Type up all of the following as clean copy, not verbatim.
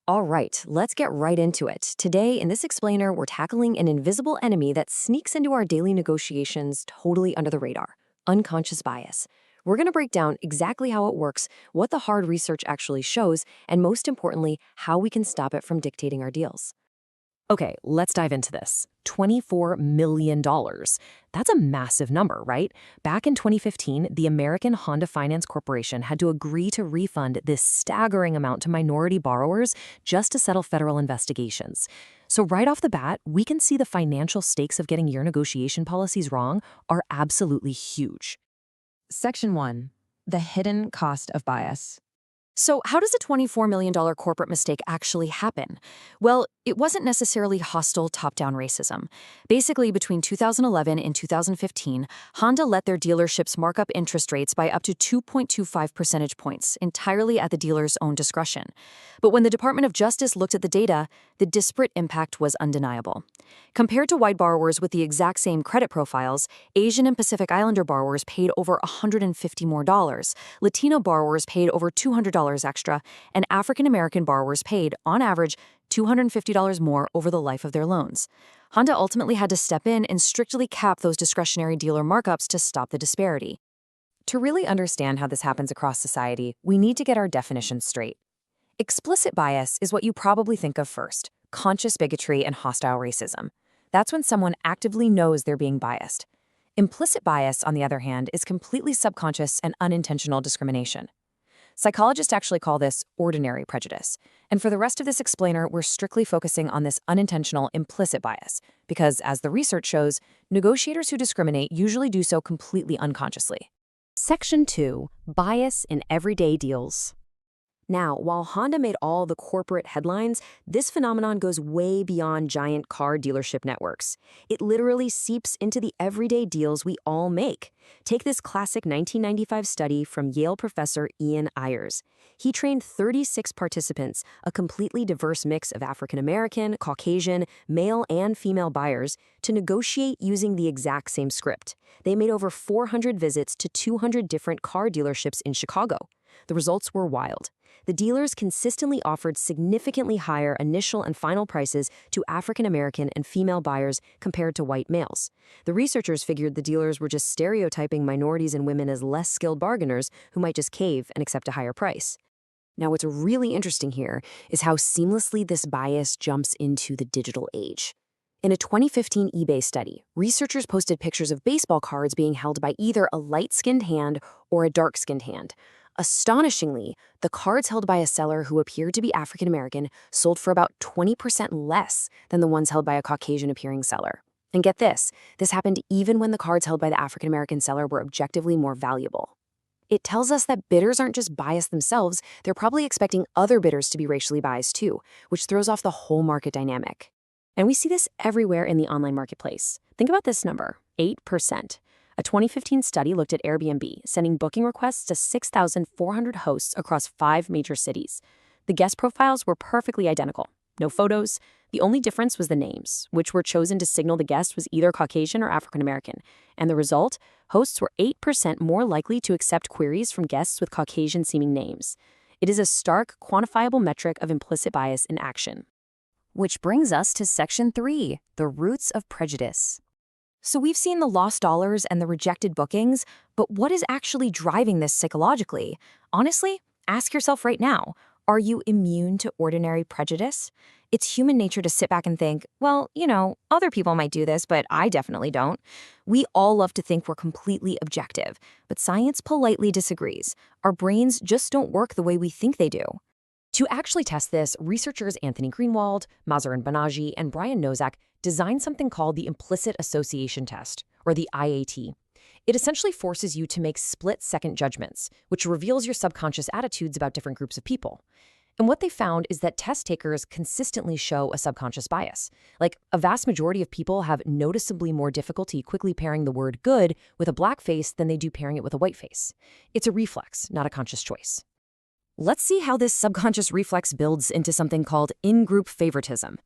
All right, let's get right into it. Today, in this explainer, we're tackling an invisible enemy that sneaks into our daily negotiations totally under the radar: unconscious bias. We're going to break down exactly how it works, what the hard research actually shows, and most importantly, how we can stop it from dictating our deals. Okay, let's dive into this. $24 million. That's a massive number, right? Back in 2015, the American Honda Finance Corporation had to agree to refund this staggering amount to minority borrowers just to settle federal investigations. So right off the bat, we can see the financial stakes of getting your negotiation policies wrong are absolutely huge. Section 1. The hidden cost of bias. So how does a $24 million corporate mistake actually happen? Well, it wasn't necessarily hostile top-down racism. Basically, between 2011 and 2015, Honda let their dealerships mark up interest rates by up to 2.25 percentage points, entirely at the dealer's own discretion. But when the Department of Justice looked at the data, the disparate impact was undeniable. Compared to white borrowers with the exact same credit profiles, Asian and Pacific Islander borrowers paid over $150 more. Latino borrowers paid over $200 extra, and African American borrowers paid, on average, $250 more over the life of their loans. Honda ultimately had to step in and strictly cap those discretionary dealer markups to stop the disparity. To really understand how this happens across society, we need to get our definitions straight. Explicit bias is what you probably think of first: conscious bigotry and hostile racism. That's when someone actively knows they're being biased. Implicit bias, on the other hand, is completely subconscious and unintentional discrimination. Psychologists actually call this ordinary prejudice. And for the rest of this explainer, we're strictly focusing on this unintentional implicit bias, because, as the research shows, negotiators who discriminate usually do so completely unconsciously. Section 2. Bias in everyday deals. Now, while Honda made all the corporate headlines, this phenomenon goes way beyond giant car dealership networks. It literally seeps into the everyday deals we all make. Take this classic 1995 study from Yale professor Ian Ayers. He trained 36 participants, a completely diverse mix of African American, Caucasian, male and female buyers, to negotiate using the exact same script. They made over 400 visits to 200 different car dealerships in Chicago. The results were wild. The dealers consistently offered significantly higher initial and final prices to African American and female buyers compared to white males. The researchers figured the dealers were just stereotyping minorities and women as less skilled bargainers who might just cave and accept a higher price. Now, what's really interesting here is how seamlessly this bias jumps into the digital age. In a 2015 eBay study, researchers posted pictures of baseball cards being held by either a light-skinned hand or a dark-skinned hand. Astonishingly, the cards held by a seller who appeared to be African American sold for about 20% less than the ones held by a Caucasian-appearing seller. And get this happened even when the cards held by the African American seller were objectively more valuable. It tells us that bidders aren't just biased themselves, they're probably expecting other bidders to be racially biased too, which throws off the whole market dynamic. And we see this everywhere in the online marketplace. Think about this number: 8%. A 2015 study looked at Airbnb, sending booking requests to 6,400 hosts across 5 major cities. The guest profiles were perfectly identical. No photos. The only difference was the names, which were chosen to signal the guest was either Caucasian or African American. And the result? Hosts were 8% more likely to accept queries from guests with Caucasian-seeming names. It is a stark, quantifiable metric of implicit bias in action. Which brings us to Section 3, the roots of prejudice. So we've seen the lost dollars and the rejected bookings, but what is actually driving this psychologically? Honestly, ask yourself right now, are you immune to ordinary prejudice? It's human nature to sit back and think, well, other people might do this, but I definitely don't. We all love to think we're completely objective, but science politely disagrees. Our brains just don't work the way we think they do. To actually test this, researchers Anthony Greenwald, Mazarin Banaji, and Brian Nozak designed something called the implicit association test, or the IAT. It essentially forces you to make split-second judgments, which reveals your subconscious attitudes about different groups of people. And what they found is that test takers consistently show a subconscious bias. Like, a vast majority of people have noticeably more difficulty quickly pairing the word good with a black face than they do pairing it with a white face. It's a reflex, not a conscious choice. Let's see how this subconscious reflex builds into something called in-group favoritism.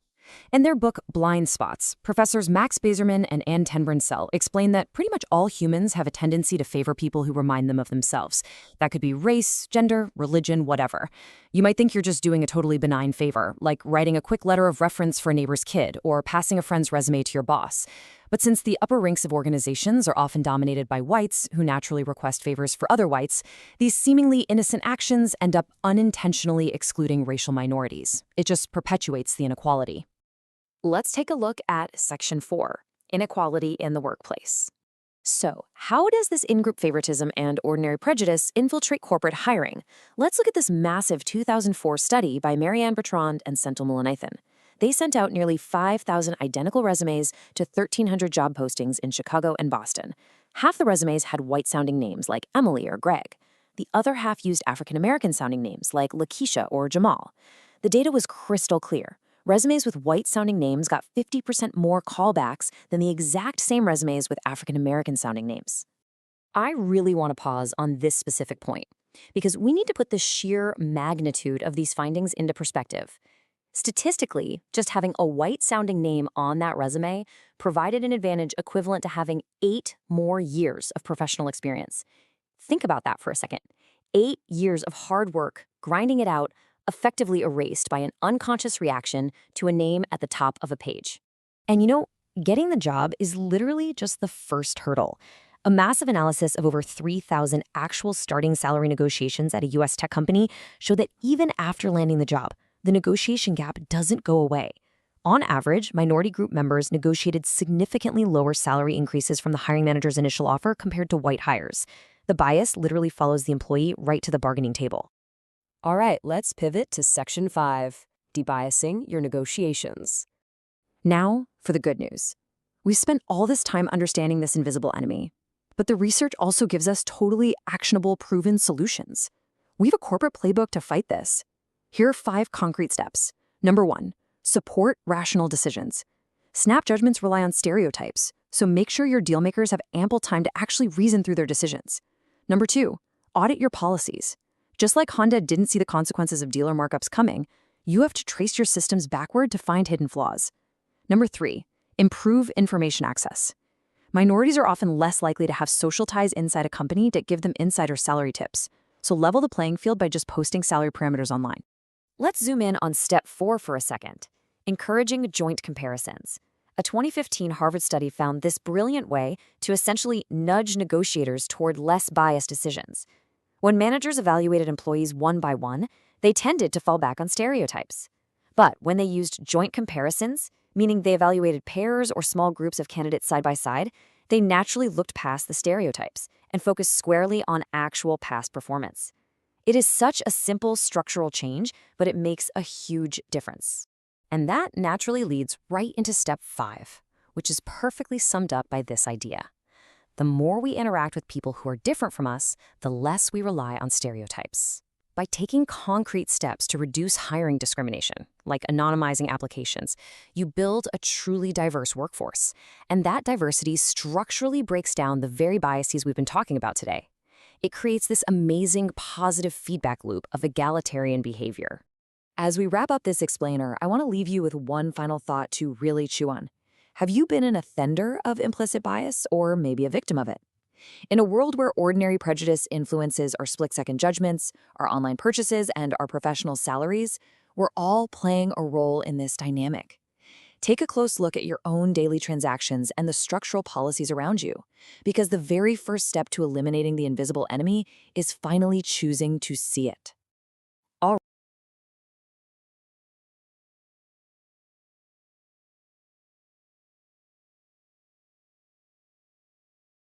In their book Blind Spots, professors Max Bazerman and Ann Tenbrunsell explain that pretty much all humans have a tendency to favor people who remind them of themselves. That could be race, gender, religion, whatever. You might think you're just doing a totally benign favor, like writing a quick letter of reference for a neighbor's kid or passing a friend's resume to your boss. But since the upper ranks of organizations are often dominated by whites who naturally request favors for other whites, these seemingly innocent actions end up unintentionally excluding racial minorities. It just perpetuates the inequality. Let's take a look at Section 4, Inequality in the Workplace. So, how does this in-group favoritism and ordinary prejudice infiltrate corporate hiring? Let's look at this massive 2004 study by Marianne Bertrand and Senthil Mullainathan. They sent out nearly 5,000 identical resumes to 1,300 job postings in Chicago and Boston. Half the resumes had white-sounding names like Emily or Greg. The other half used African American sounding names like Lakeisha or Jamal. The data was crystal clear. Resumes with white-sounding names got 50% more callbacks than the exact same resumes with African American sounding names. I really want to pause on this specific point, because we need to put the sheer magnitude of these findings into perspective. Statistically, just having a white-sounding name on that resume provided an advantage equivalent to having 8 more years of professional experience. Think about that for a second. 8 years of hard work, grinding it out, effectively erased by an unconscious reaction to a name at the top of a page. And getting the job is literally just the first hurdle. A massive analysis of over 3,000 actual starting salary negotiations at a U.S. tech company showed that even after landing the job, the negotiation gap doesn't go away. On average, minority group members negotiated significantly lower salary increases from the hiring manager's initial offer compared to white hires. The bias literally follows the employee right to the bargaining table. All right, let's pivot to Section 5, Debiasing Your Negotiations. Now for the good news. We've spent all this time understanding this invisible enemy, but the research also gives us totally actionable, proven solutions. We have a corporate playbook to fight this. Here are 5 concrete steps. Number 1, support rational decisions. Snap judgments rely on stereotypes, so make sure your dealmakers have ample time to actually reason through their decisions. Number 2, audit your policies. Just like Honda didn't see the consequences of dealer markups coming, you have to trace your systems backward to find hidden flaws. Number 3, improve information access. Minorities are often less likely to have social ties inside a company that give them insider salary tips, so level the playing field by just posting salary parameters online. Let's zoom in on step 4 for a second, encouraging joint comparisons. A 2015 Harvard study found this brilliant way to essentially nudge negotiators toward less biased decisions. When managers evaluated employees one by one, they tended to fall back on stereotypes. But when they used joint comparisons, meaning they evaluated pairs or small groups of candidates side by side, they naturally looked past the stereotypes and focused squarely on actual past performance. It is such a simple structural change, but it makes a huge difference. And that naturally leads right into step 5, which is perfectly summed up by this idea. The more we interact with people who are different from us, the less we rely on stereotypes. By taking concrete steps to reduce hiring discrimination, like anonymizing applications, you build a truly diverse workforce. And that diversity structurally breaks down the very biases we've been talking about today. It creates this amazing positive feedback loop of egalitarian behavior. As we wrap up this explainer, I want to leave you with one final thought to really chew on. Have you been an offender of implicit bias or maybe a victim of it? In a world where ordinary prejudice influences our split-second judgments, our online purchases, and our professional salaries, we're all playing a role in this dynamic. Take a close look at your own daily transactions and the structural policies around you, because the very first step to eliminating the invisible enemy is finally choosing to see it.